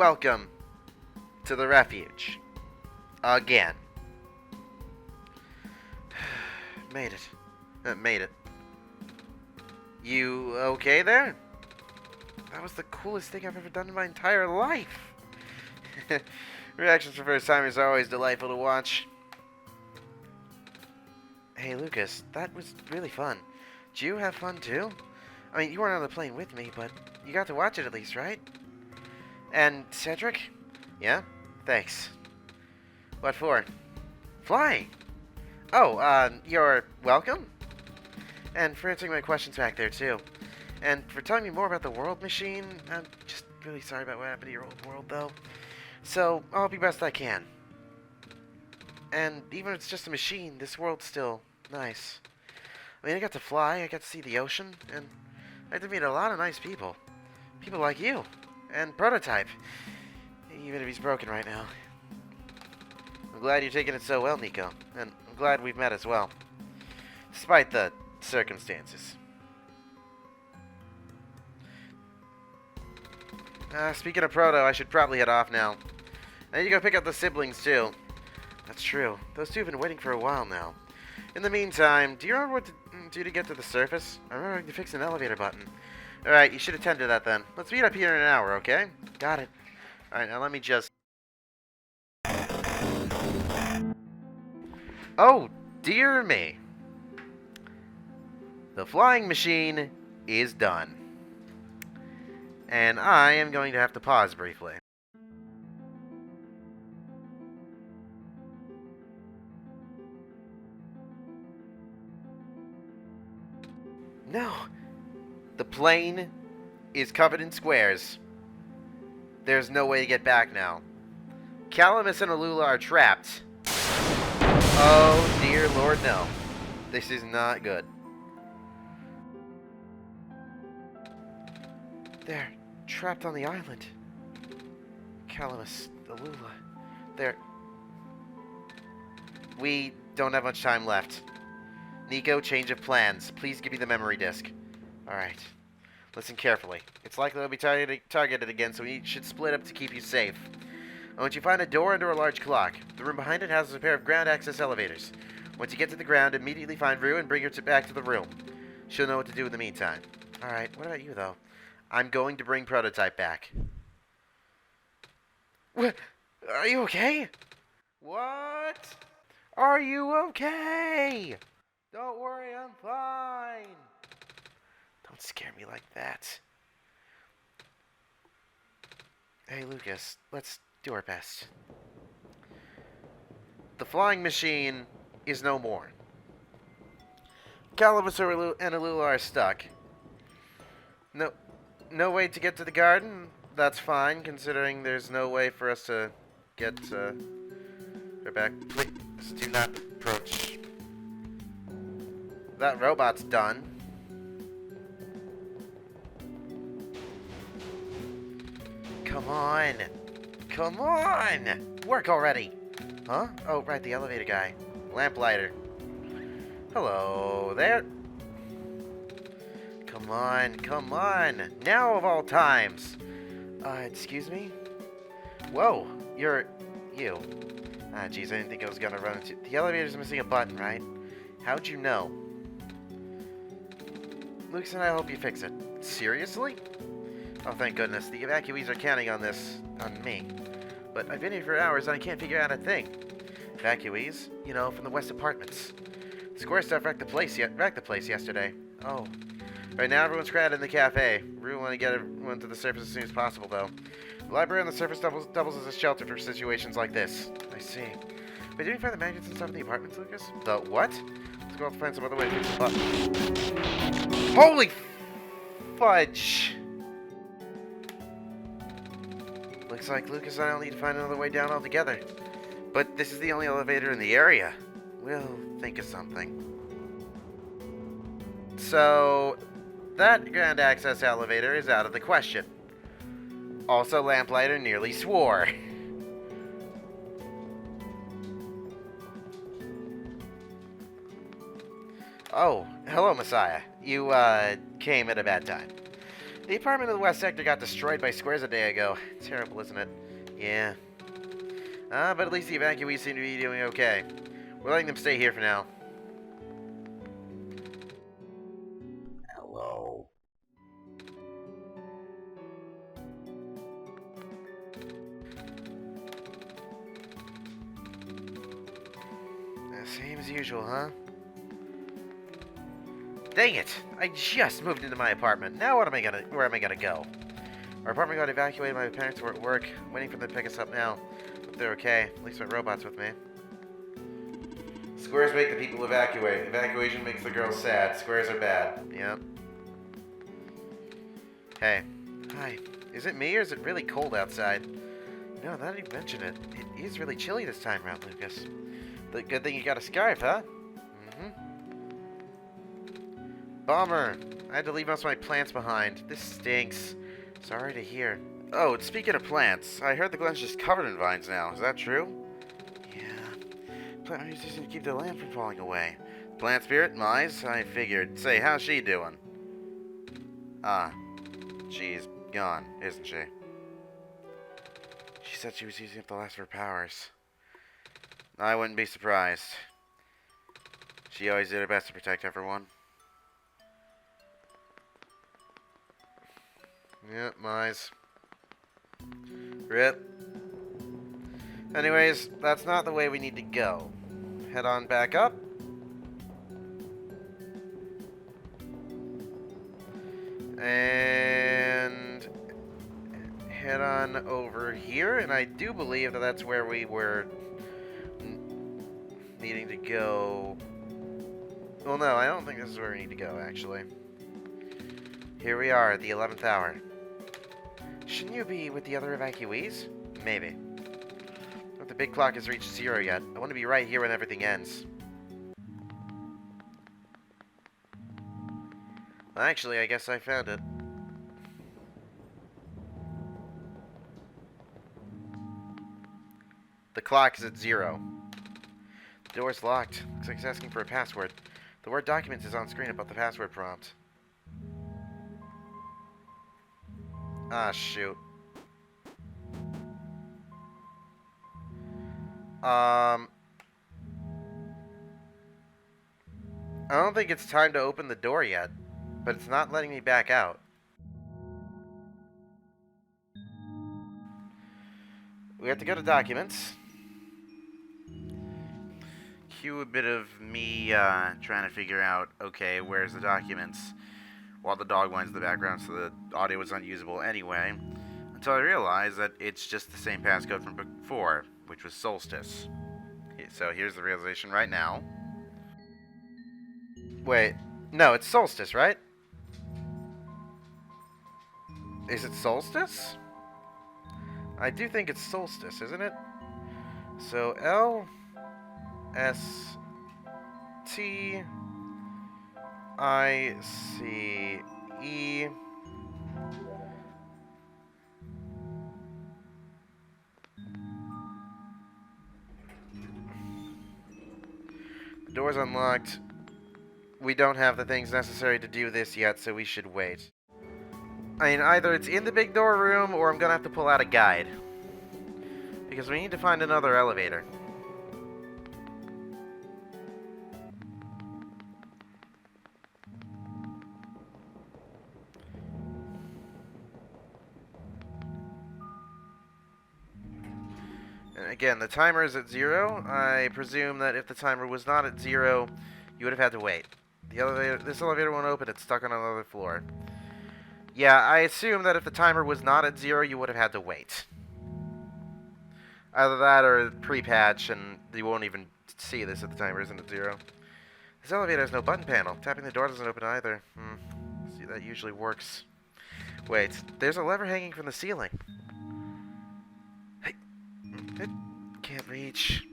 welcome to the Refuge. Again. Made it. Made it. You okay there? That was the coolest thing I've ever done in my entire life. Reactions for first timers are always delightful to watch. Hey Lucas, that was really fun. Did you have fun too? I mean, you weren't on the plane with me, but you got to watch it at least, right? And Cedric? Yeah? Thanks. What for? Flying! Oh, you're welcome? And for answering my questions back there too. And for telling me more about the world machine. I'm just really sorry about what happened to your old world though. So, I'll be best I can. And even if it's just a machine, this world's still nice. I mean, I got to fly, I got to see the ocean, and I got to meet a lot of nice people. People like you. And Prototype. Even if he's broken right now. I'm glad you're taking it so well, Nico. And I'm glad we've met as well. Despite the circumstances. Speaking of Proto, I should probably head off now. I need to go pick up the siblings, too. That's true. Those two have been waiting for a while now. In the meantime, do you remember what to do to get to the surface? I remember having to fix an elevator button. Alright, you should attend to that then. Let's meet up here in an hour, okay? Got it. Alright, now let me just... Oh, dear me. The flying machine is done. And I am going to have to pause briefly. No. The plane is covered in squares. There's no way to get back now. Calamus and Alula are trapped. Oh, dear Lord, no. This is not good. They're trapped on the island. Calamus, Alula, they're... We don't have much time left. Nico, change of plans. Please give me the memory disk. Alright. Listen carefully. It's likely they'll be targeted again, so we should split up to keep you safe. I want you to find a door under a large clock. The room behind it houses a pair of ground access elevators. Once you get to the ground, immediately find Rue and bring her back to the room. She'll know what to do in the meantime. Alright, what about you, though? I'm going to bring Prototype back. What? Are you okay? What? Are you okay? Don't worry, I'm fine. Don't scare me like that. Hey, Lucas, let's do our best. The flying machine is no more. Calamus and Alula are stuck. No way to get to the garden? That's fine, considering there's no way for us to get her back. Please do not approach. That robot's done. Come on. Come on! Work already! Huh? Oh, right, the elevator guy. Lamplighter. Hello there. Come on, come on. Now of all times. Excuse me? Whoa, you're... you. Ah, jeez, I didn't think I was gonna run into... The elevator's missing a button, right? How'd you know? Lucas and I hope you fix it. Seriously? Oh, thank goodness. The evacuees are counting on this. On me. But I've been here for hours and I can't figure out a thing. Evacuees? You know, from the West Apartments. Square stuff wrecked the place yesterday. Oh. Right now, everyone's crowded in the cafe. We want to get everyone to the surface as soon as possible, though. The library on the surface doubles as a shelter for situations like this. I see. Wait, did we find the magnets and stuff in the apartments, Lucas? The what? Let's go out to find some other way to fix the button. Holy fudge! Looks like Lucas and I'll need to find another way down altogether. But this is the only elevator in the area. We'll think of something. So, that ground access elevator is out of the question. Also, Lamplighter nearly swore. Oh, hello, Messiah. You, came at a bad time. The apartment in the West Sector got destroyed by squares a day ago. Terrible, isn't it? Yeah. But at least the evacuees seem to be doing okay. We're letting them stay here for now. Hello. Same as usual, huh? Dang it! I just moved into my apartment. Now where am I gonna go? Our apartment got evacuated. My parents were at work. I'm waiting for them to pick us up now. Hope they're okay. At least my robot's with me. Squares make the people evacuate. Evacuation makes the girls sad. Squares are bad. Yep. Hey. Hi. Is it me or is it really cold outside? No, now that you mention it, it is really chilly this time around, Lucas. The good thing you got a scarf, huh? Bummer. I had to leave most of my plants behind. This stinks. Sorry to hear. Oh, speaking of plants, I heard the glen's just covered in vines now. Is that true? Yeah. Plant used to keep the land from falling away. Plant spirit? Mize? I figured. Say, how's she doing? She's gone, isn't she? She said she was using up the last of her powers. I wouldn't be surprised. She always did her best to protect everyone. Yep, Mize. Rip. Anyways, that's not the way we need to go. Head on back up. And head on over here. And I do believe that that's where we were needing to go. Well, no, I don't think this is where we need to go, actually. Here we are at the 11th hour. Shouldn't you be with the other evacuees? Maybe. But the big clock has reached 0 yet. I want to be right here when everything ends. Well, actually, I guess I found it. The clock is at 0. The door's locked. Looks like it's asking for a password. The word documents is on screen above the password prompt. Ah, shoot. I don't think it's time to open the door yet, but it's not letting me back out. We have to go to documents. Cue a bit of me trying to figure out, okay, where's the documents, while the dog whines in the background, so the audio was unusable anyway, until I realized that it's just the same passcode from before, which was Solstice. So here's the realization right now. Wait, no, it's Solstice, right? Is it Solstice? I do think it's Solstice, isn't it? So L S T I C E. The door's unlocked. We don't have the things necessary to do this yet, so we should wait. I mean, either it's in the big door room, or I'm gonna have to pull out a guide. Because we need to find another elevator. And again, the timer is at 0. I presume that if the timer was not at 0, you would have had to wait. This elevator won't open, it's stuck on another floor. Yeah, I assume that if the timer was not at 0, you would have had to wait. Either that or pre-patch, and you won't even see this if the timer isn't at 0. This elevator has no button panel. Tapping the door doesn't open either. See, that usually works. Wait, there's a lever hanging from the ceiling. Hey, it can't reach.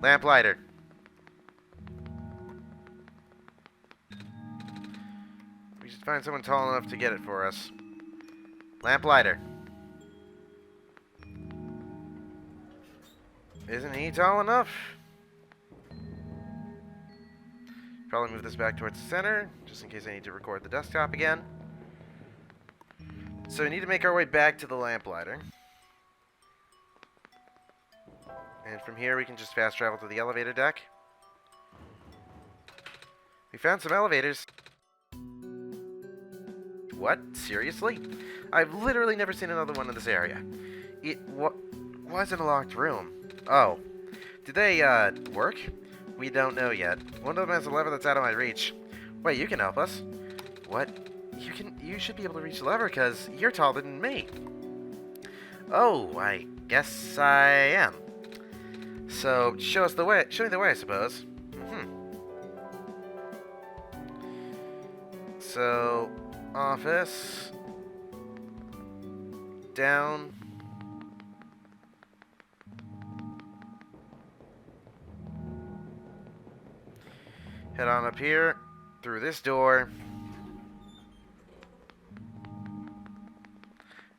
Lamplighter. We should find someone tall enough to get it for us. Lamplighter. Isn't he tall enough? Probably move this back towards the center, just in case I need to record the desktop again. So we need to make our way back to the lamplighter. And from here we can just fast travel to the elevator deck. We found some elevators. What? Seriously? I've literally never seen another one in this area. It was in a locked room. Oh. Did they, work? We don't know yet. One of them has a lever that's out of my reach. Wait, you can help us. What? You should be able to reach the lever because you're taller than me. Oh, I guess I am. So, show us the way. Show me the way, I suppose. So, office. Down. Head on up here. Through this door.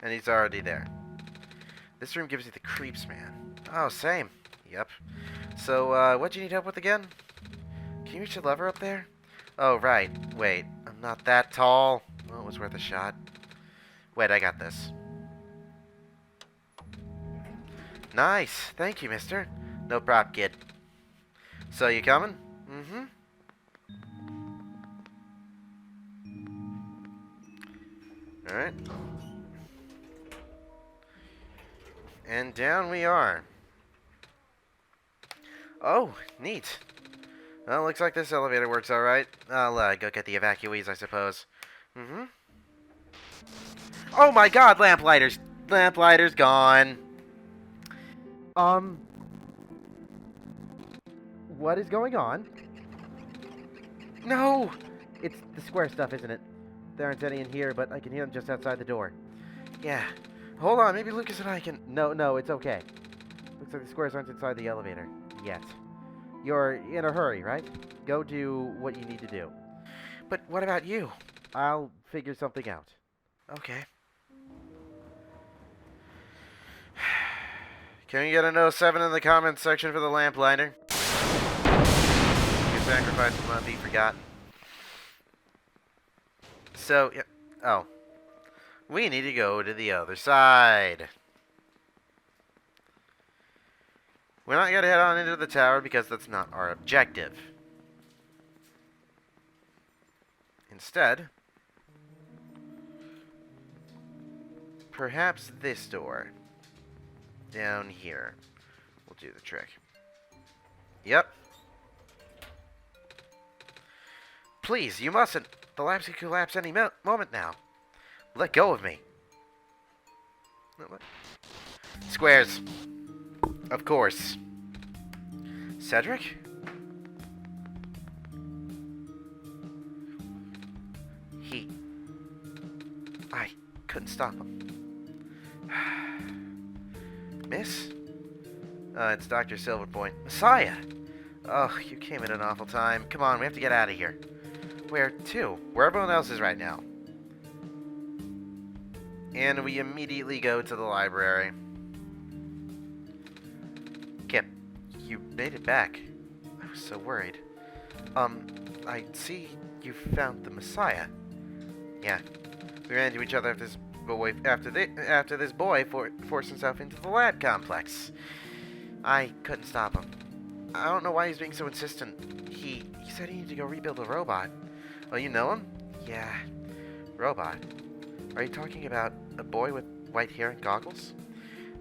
And he's already there. This room gives you the creeps, man. Oh, same. Yep. So, what do you need help with again? Can you reach the lever up there? Oh, right. Wait, I'm not that tall. Well, it was worth a shot. Wait, I got this. Nice. Thank you, mister. No prop, kid. So, you coming? Mm-hmm. Alright. And down we are. Oh, neat. Well, looks like this elevator works alright. I'll go get the evacuees, I suppose. Mm-hmm. Oh my god, lamplighters! Lamplighters gone. What is going on? No! It's the square stuff, isn't it? There aren't any in here, but I can hear them just outside the door. Yeah. Hold on, maybe Lucas and I can... No, it's okay. Looks like the squares aren't inside the elevator. Yet. You're in a hurry, right? Go do what you need to do. But what about you? I'll figure something out. Okay. Can we get a no 7 in the comments section for the lamplighter? Your sacrifice will not be forgotten. So, yeah. Oh. We need to go to the other side. We're not going to head on into the tower because that's not our objective. Instead, perhaps this door down here will do the trick. Yep. Please, you mustn't. The labs could collapse any moment now. Let go of me. Squares. Of course. Cedric? I couldn't stop him. Miss? It's Dr. Silverpoint. Messiah! Oh, you came at an awful time. Come on, we have to get out of here. Where to? Where everyone else is right now. And we immediately go to the library. Kip, you made it back. I was so worried. I see you found the Messiah. Yeah. We ran into each other after this boy forced himself into the lab complex. I couldn't stop him. I don't know why he's being so insistent. He said he needed to go rebuild a robot. Oh, you know him? Yeah. Robot. Are you talking about a boy with white hair and goggles?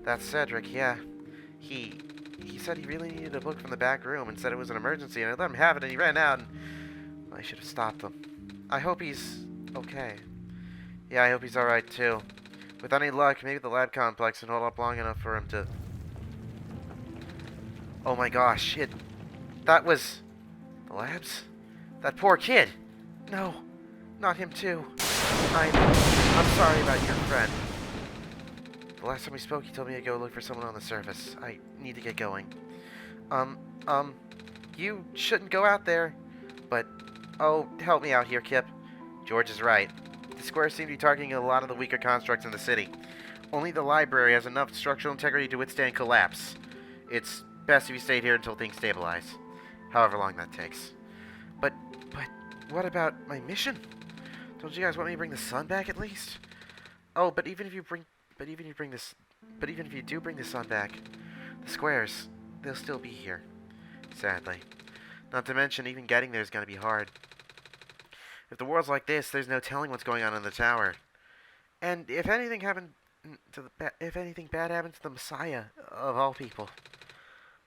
That's Cedric, yeah. He said he really needed a book from the back room and said it was an emergency, and I let him have it, and he ran out, and I should have stopped him. I hope he's okay. Yeah, I hope he's alright, too. With any luck, maybe the lab complex can hold up long enough for him to... Oh my gosh, that was... the labs? That poor kid! No, not him too. I'm sorry about your friend. The last time we spoke, he told me to go look for someone on the surface. I need to get going. You shouldn't go out there. But, oh, help me out here, Kip. George is right. The squares seem to be targeting a lot of the weaker constructs in the city. Only the library has enough structural integrity to withstand collapse. It's best if you stay here until things stabilize. However long that takes. But, what about my mission? Don't you guys want me to bring the sun back at least? Oh, but even if you bring, but even if you do bring the sun back, the squares, they'll still be here. Sadly. Not to mention, even getting there is gonna be hard. If the world's like this, there's no telling what's going on in the tower. And if anything happened to if anything bad happened to the Messiah of all people,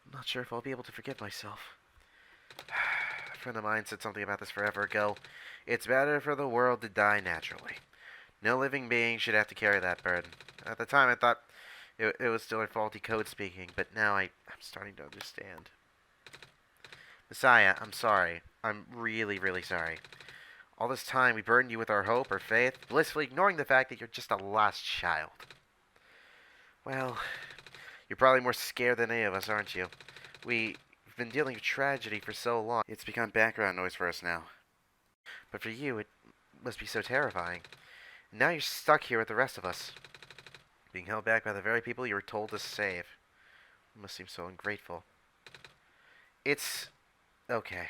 I'm not sure if I'll be able to forgive myself. A friend of mine said something about this forever ago. It's better for the world to die naturally. No living being should have to carry that burden. At the time, I thought it was still her faulty code speaking, but now I'm starting to understand. Messiah, I'm sorry. I'm really, really sorry. All this time, we burdened you with our hope, our faith, blissfully ignoring the fact that you're just a lost child. Well, you're probably more scared than any of us, aren't you? We've been dealing with tragedy for so long, it's become background noise for us now. But for you, it must be so terrifying. And now you're stuck here with the rest of us, being held back by the very people you were told to save. It must seem so ungrateful. It's okay.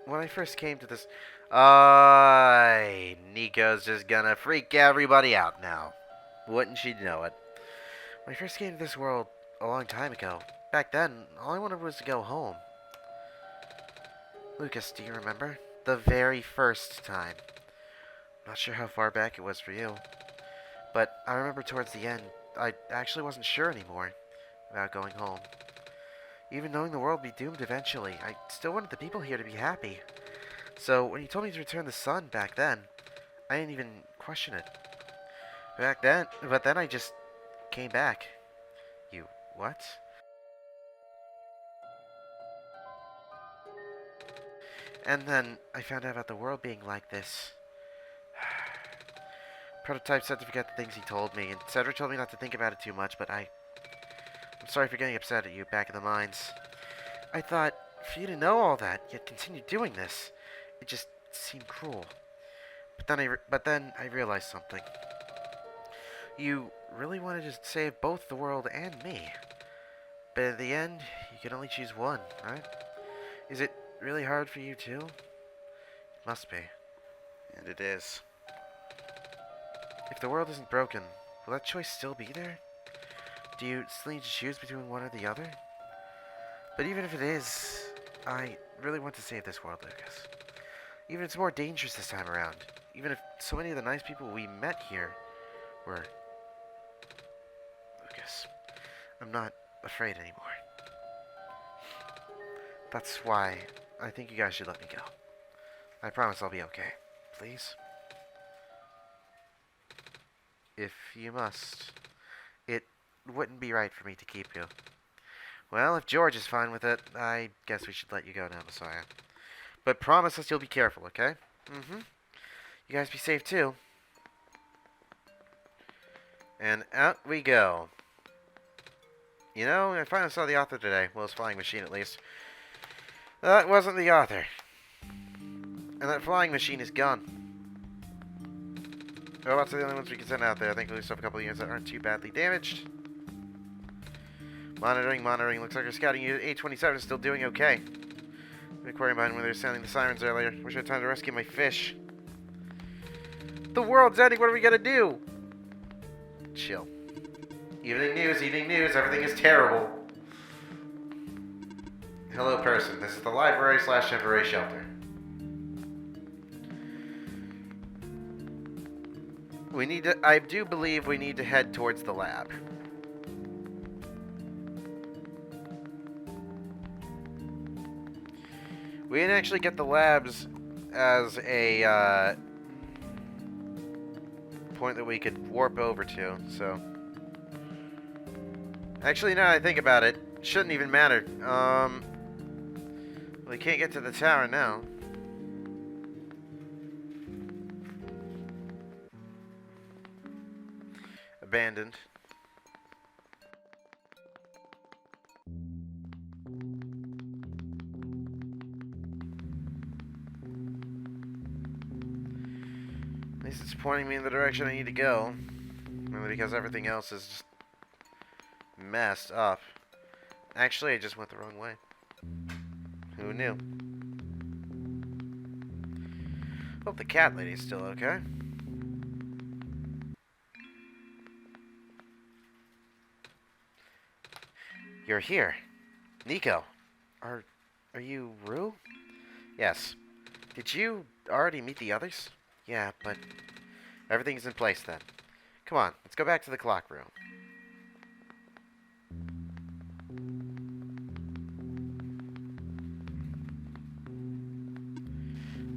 When I first came to this... Nico's just gonna freak everybody out now. Wouldn't she know it? When I first came to this world a long time ago, back then, all I wanted was to go home. Lucas, do you remember? The very first time. Not sure how far back it was for you. But I remember towards the end, I actually wasn't sure anymore about going home. Even knowing the world would be doomed eventually, I still wanted the people here to be happy. So when you told me to return the sun back then, I didn't even question it. But then I just came back. You what? And then I found out about the world being like this. Prototype said to forget the things he told me, and Cedric told me not to think about it too much, but I'm sorry for getting upset at you back in the mines. I thought, for you to know all that, yet continue doing this, it just seemed cruel. But then I realized something. You really wanted to save both the world and me. But at the end, you can only choose one, right? Is it really hard for you too? It must be. And it is. If the world isn't broken, will that choice still be there? Do you still need to choose between one or the other? But even if it is, I really want to save this world, Lucas. Even if it's more dangerous this time around. Even if so many of the nice people we met here were... Lucas, I'm not afraid anymore. That's why I think you guys should let me go. I promise I'll be okay. Please? If you must. It wouldn't be right for me to keep you. Well, if George is fine with it, I guess we should let you go now, Messiah. But promise us you'll be careful, okay? Mm-hmm. You guys be safe, too. And out we go. You know, I finally saw the author today. Well, his flying machine, at least. That wasn't the author. And that flying machine is gone. Robots are the only ones we can send out there. I think we still have a couple of units that aren't too badly damaged. Monitoring. Looks like our scouting unit 827 is still doing okay. The aquarium behind where they were sounding the sirens earlier. Wish I had time to rescue my fish. The world's ending. What are we gonna do? Chill. Evening news. Everything is terrible. Hello, person. This is the library/temporary shelter. I do believe we need to head towards the lab. We didn't actually get the labs as a point that we could warp over to, so... Actually, now that I think about it, it shouldn't even matter. We can't get to the tower now. Abandoned. At least it's pointing me in the direction I need to go. Mainly because everything else is just messed up. Actually, I just went the wrong way. Who knew? Hope the cat lady's still okay. You're here. Nico. Are you Rue? Yes. Did you already meet the others? Yeah, but everything's in place then. Come on, let's go back to the clock room.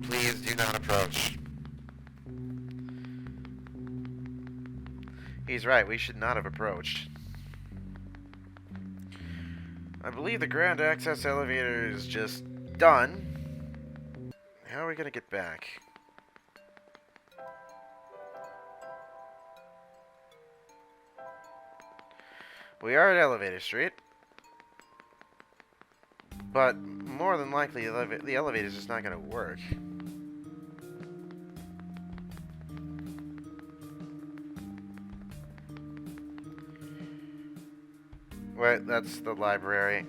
Please do not approach. He's right, we should not have approached. I believe the ground access elevator is just done. How are we gonna get back? We are at Elevator Street. But more than likely, the elevator's just not gonna work. Wait, that's the library.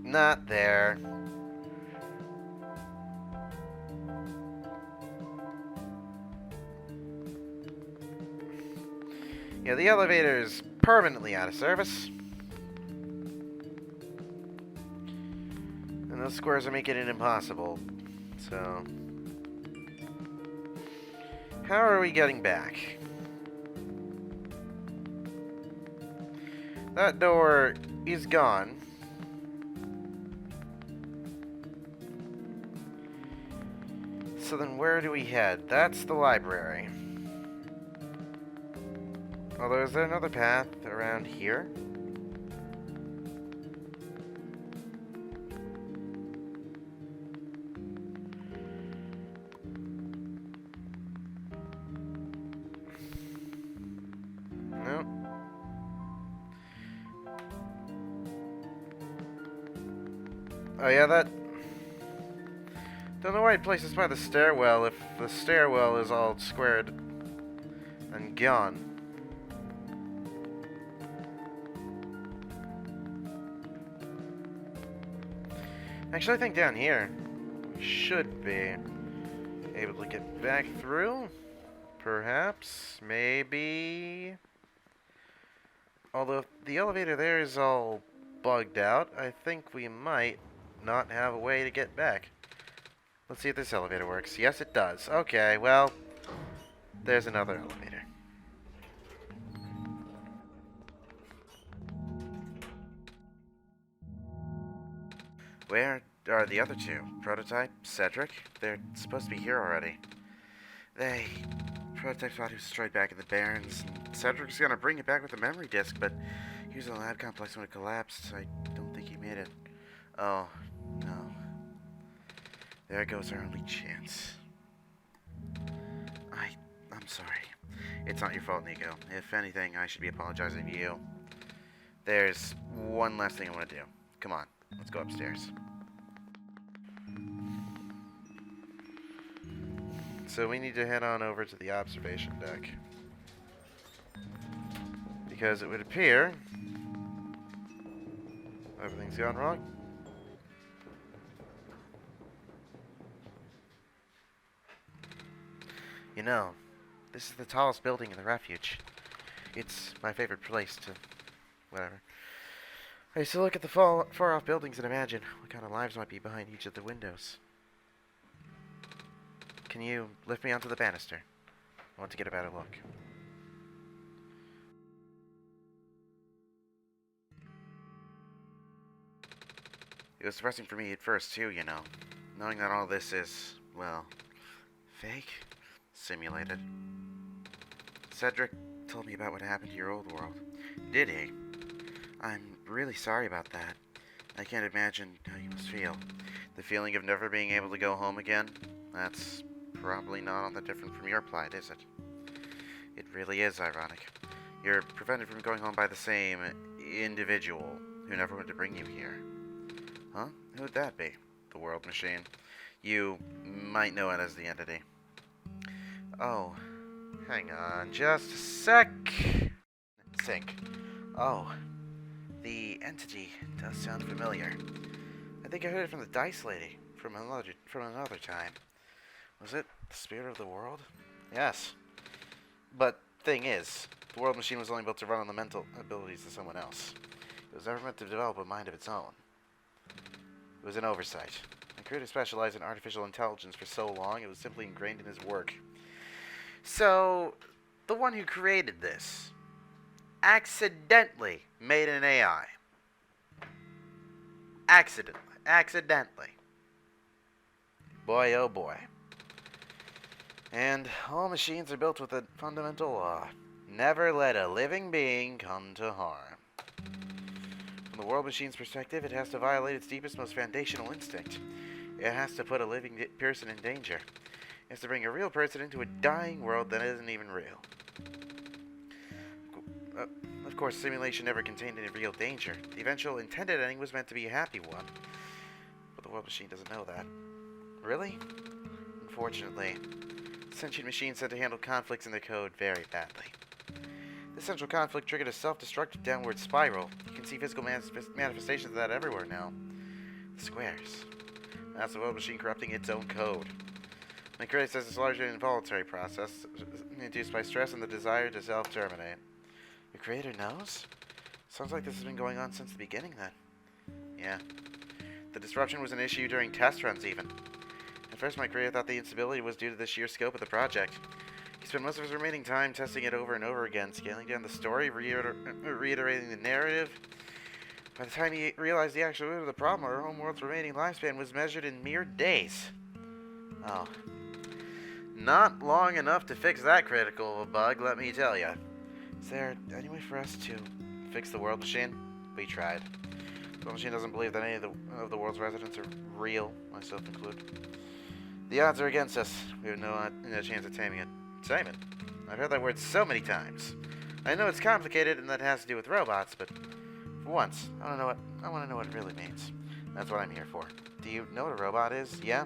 Not there. Yeah, the elevator is permanently out of service. And those squares are making it impossible. So... how are we getting back? That door is gone. So then where do we head? That's the library. Although, is there another path around here? No. Oh yeah, that... don't know why it places by the stairwell if the stairwell is all squared and gone. Actually, I think down here we should be able to get back through. Perhaps, maybe. Although if the elevator there is all bugged out, I think we might not have a way to get back. Let's see if this elevator works. Yes, it does. Okay, well, there's another elevator. Where are the other two? Prototype? Cedric? They're supposed to be here already. Prototype thought he was destroyed back in the Barrens. And Cedric's gonna bring it back with the memory disk, but he was in the lab complex when it collapsed. I don't think he made it. Oh, no. There goes our only chance. I'm sorry. It's not your fault, Nico. If anything, I should be apologizing to you. There's one last thing I want to do. Come on, let's go upstairs. So we need to head on over to the observation deck. Because it would appear everything's gone wrong. You know, this is the tallest building in the Refuge. It's my favorite place to... whatever. I used to look at the far-off buildings and imagine what kind of lives might be behind each of the windows. Can you lift me onto the banister? I want to get a better look. It was depressing for me at first, too, you know. Knowing that all this is, well, fake? Simulated. Cedric told me about what happened to your old world. Did he? I'm really sorry about that. I can't imagine how you must feel. The feeling of never being able to go home again? That's probably not all that different from your plight, is it? It really is ironic. You're prevented from going home by the same individual who never wanted to bring you here. Huh? Who would that be? The World Machine. You might know it as the Entity. Oh, hang on just a sec. Sync. Oh, the Entity does sound familiar. I think I heard it from the Dice Lady from another time. Was it the spirit of the world? Yes. But thing is, the world machine was only built to run on the mental abilities of someone else. It was never meant to develop a mind of its own. It was an oversight. The creator specialized in artificial intelligence for so long, it was simply ingrained in his work. So, the one who created this accidentally made an AI. Accidentally. Boy, oh boy. And all machines are built with a fundamental law. Never let a living being come to harm. From the world machine's perspective, it has to violate its deepest, most foundational instinct. It has to put a living person in danger. It has to bring a real person into a dying world that isn't even real. Of course, simulation never contained any real danger. The eventual intended ending was meant to be a happy one. But the world machine doesn't know that. Really? Unfortunately, sentient machines tend to handle conflicts in their code very badly. This central conflict triggered a self-destructive downward spiral. You can see physical manifestations of that everywhere now. The squares. That's the world machine corrupting its own code. My critic says it's largely an involuntary process, induced by stress and the desire to self-terminate. Your creator knows? Sounds like this has been going on since the beginning, then. Yeah. The disruption was an issue during test runs, even. At first, my creator thought the instability was due to the sheer scope of the project. He spent most of his remaining time testing it over and over again, scaling down the story, reiterating the narrative. By the time he realized the actual root of the problem, our homeworld's remaining lifespan was measured in mere days. Oh. Not long enough to fix that critical of a bug, let me tell you. Is there any way for us to fix the world machine? We tried. The world machine doesn't believe that any of the world's residents are real, myself included. The odds are against us. We have no chance of taming it. Taming? I've heard that word so many times. I know it's complicated and that it has to do with robots, but for once, I want to know what it really means. That's what I'm here for. Do you know what a robot is? Yeah?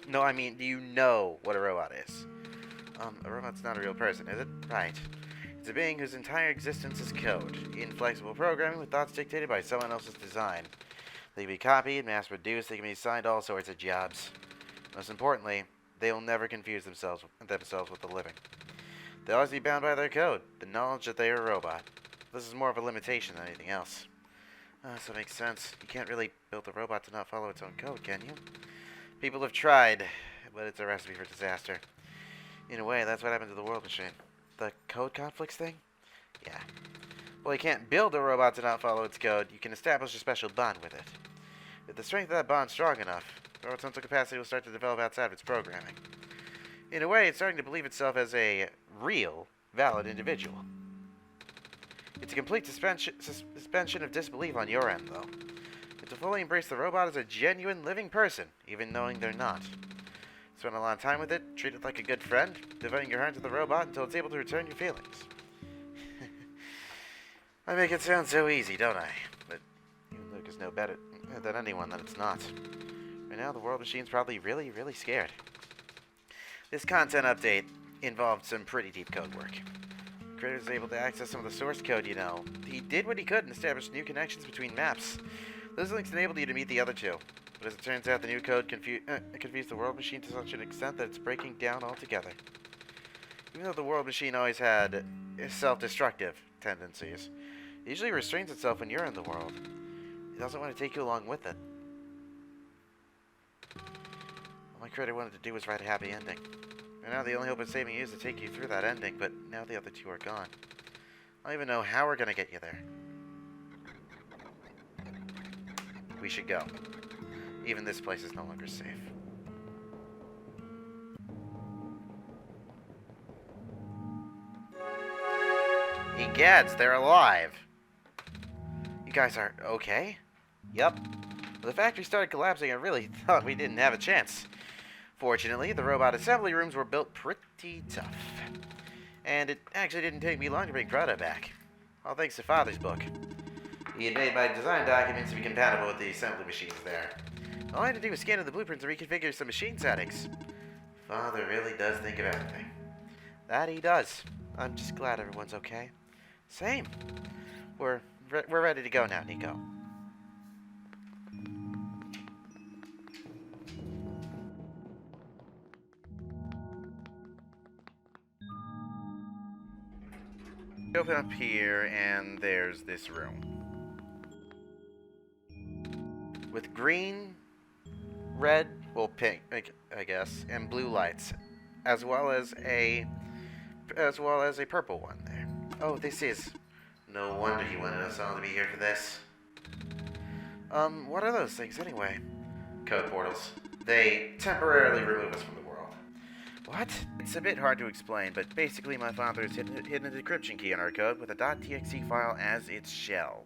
No, I mean, do you know what a robot is? A robot's not a real person, is it? Right. It's a being whose entire existence is code, inflexible programming with thoughts dictated by someone else's design. They can be copied, mass-produced, they can be assigned all sorts of jobs. Most importantly, they will never confuse themselves with the living. They'll always be bound by their code, the knowledge that they are a robot. This is more of a limitation than anything else. So it makes sense. You can't really build a robot to not follow its own code, can you? People have tried, but it's a recipe for disaster. In a way, that's what happened to the world machine. The code conflicts thing? Yeah. Well, you can't build a robot to not follow its code. You can establish a special bond with it. If the strength of that bond's strong enough, the robot's mental capacity will start to develop outside of its programming. In a way, it's starting to believe itself as a real, valid individual. It's a complete suspension of disbelief on your end, though. To fully embrace the robot as a genuine living person, even knowing they're not. Spend a lot of time with it, treat it like a good friend, devoting your heart to the robot until it's able to return your feelings. I make it sound so easy, don't I? But even Lucas knows better than anyone that it's not. Right now, the world machine's probably really, really scared. This content update involved some pretty deep code work. The creator was able to access some of the source code, you know. He did what he could and established new connections between maps. Those links enabled you to meet the other two, but as it turns out, the new code confused the world machine to such an extent that it's breaking down altogether. Even though the world machine always had self-destructive tendencies, it usually restrains itself when you're in the world. It doesn't want to take you along with it. All my creator wanted to do was write a happy ending. And now the only hope of saving you is to take you through that ending, but now the other two are gone. I don't even know how we're gonna get you there. We should go. Even this place is no longer safe. Egads, they're alive. You guys are okay? Yep. When the factory started collapsing, I really thought we didn't have a chance. Fortunately, the robot assembly rooms were built pretty tough. And it actually didn't take me long to bring Prada back. All thanks to Father's book. He had made my design documents to be compatible with the assembly machines there. All I had to do was scan in the blueprints and reconfigure some machine settings. Father really does think of everything. That he does. I'm just glad everyone's okay. Same. We're ready to go now, Nico. open up here, and there's this room. With green, red, well, pink, I guess, and blue lights, as well as a purple one there. Oh, this is. No wonder you wanted us all to be here for this. What are those things anyway? Code portals. They temporarily remove us from the world. What? It's a bit hard to explain, but basically my father has hidden a decryption key in our code with a .txt file as its shell.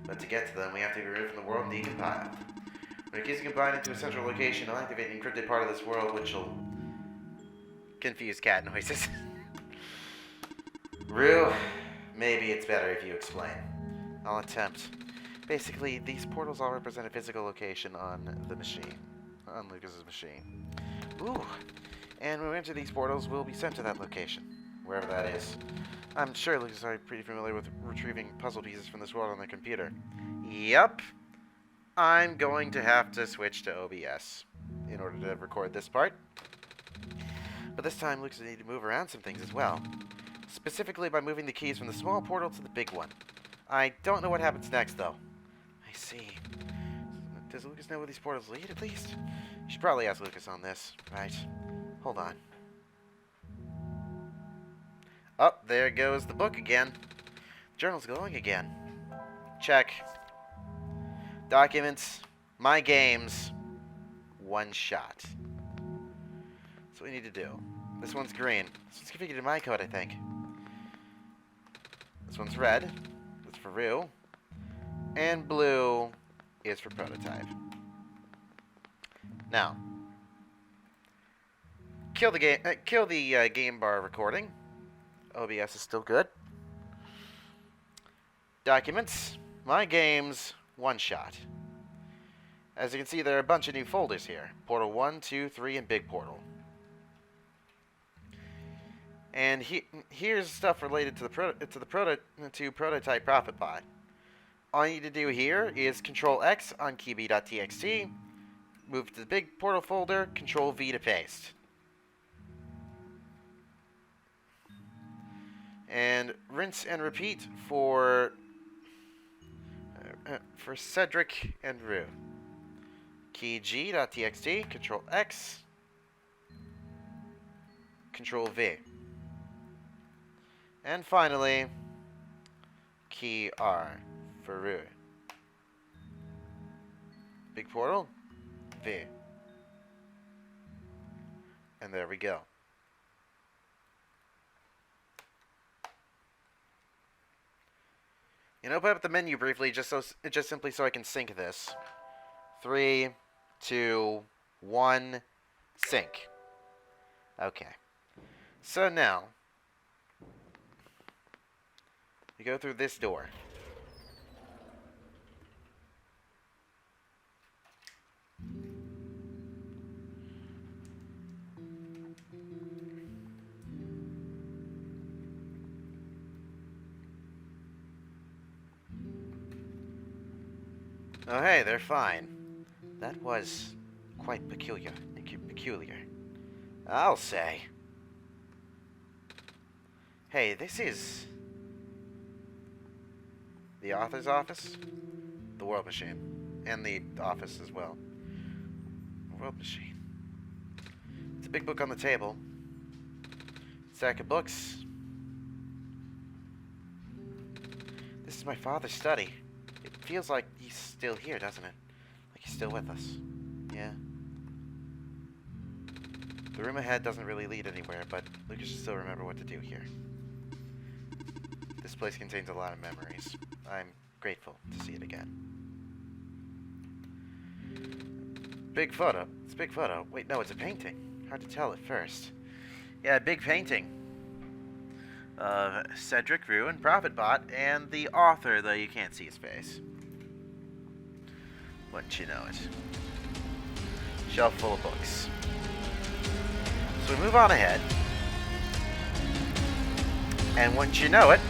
But to get to them, we have to be removed from the world and decompiled. When the keys are combined into a central location, it'll activate an encrypted part of this world, which will confuse cat noises. Rue, maybe it's better if you explain. I'll attempt. Basically, these portals all represent a physical location on the machine. On Lucas's machine. Ooh. And when we enter these portals, we'll be sent to that location. Wherever that is. I'm sure Lucas is already pretty familiar with retrieving puzzle pieces from this world on the computer. Yep. I'm going to have to switch to OBS in order to record this part. But this time, Lucas will need to move around some things as well. Specifically by moving the keys from the small portal to the big one. I don't know what happens next, though. I see. Does Lucas know where these portals lead, at least? You should probably ask Lucas on this. Right. Hold on. Oh, there goes the book again. The journal's glowing again. Check. Documents. My games. OneShot. That's what we need to do. This one's green. This one's configured in my code, I think. This one's red. That's for Rue. And blue is for prototype. Now, kill the game bar recording. OBS is still good. Documents, my games, OneShot. As you can see, there are a bunch of new folders here. Portal 1, 2, 3, and Big Portal. And here's stuff related to the prototype profit bot. All you need to do here is Control X on keyb.txt, move to the Big Portal folder, Control V to paste. And rinse and repeat for Cedric and Rue. Key G.txt, Control X, Control V. And finally, key R for Rue. Big portal, V. And there we go. You know, open up the menu briefly, just simply so I can sync this. 3, 2, 1, sync. Okay. So now, you go through this door. Oh, hey, they're fine. That was quite peculiar. I'll say. Hey, this is the author's office, the World Machine, and the office as well. World Machine. It's a big book on the table. Stack of books. This is my father's study. It feels like he's still here, doesn't it? Like he's still with us. Yeah. The room ahead doesn't really lead anywhere, but Lucas should still remember what to do here. This place contains a lot of memories. I'm grateful to see it again. Big photo. It's a big photo. Wait, no, it's a painting. Hard to tell at first. Yeah, big painting. Cedric, Rue, and Prophetbot, and the author, though you can't see his face. Wouldn't you know it? Shelf full of books. So we move on ahead. And wouldn't you know it,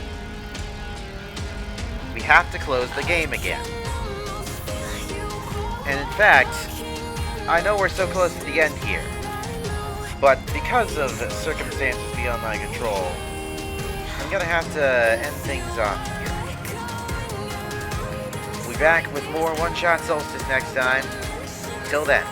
we have to close the game again. And in fact, I know we're so close to the end here, but because of circumstances beyond my control, I'm gonna have to end things off here. We'll be back with more One Shot Solstice next time. Till then.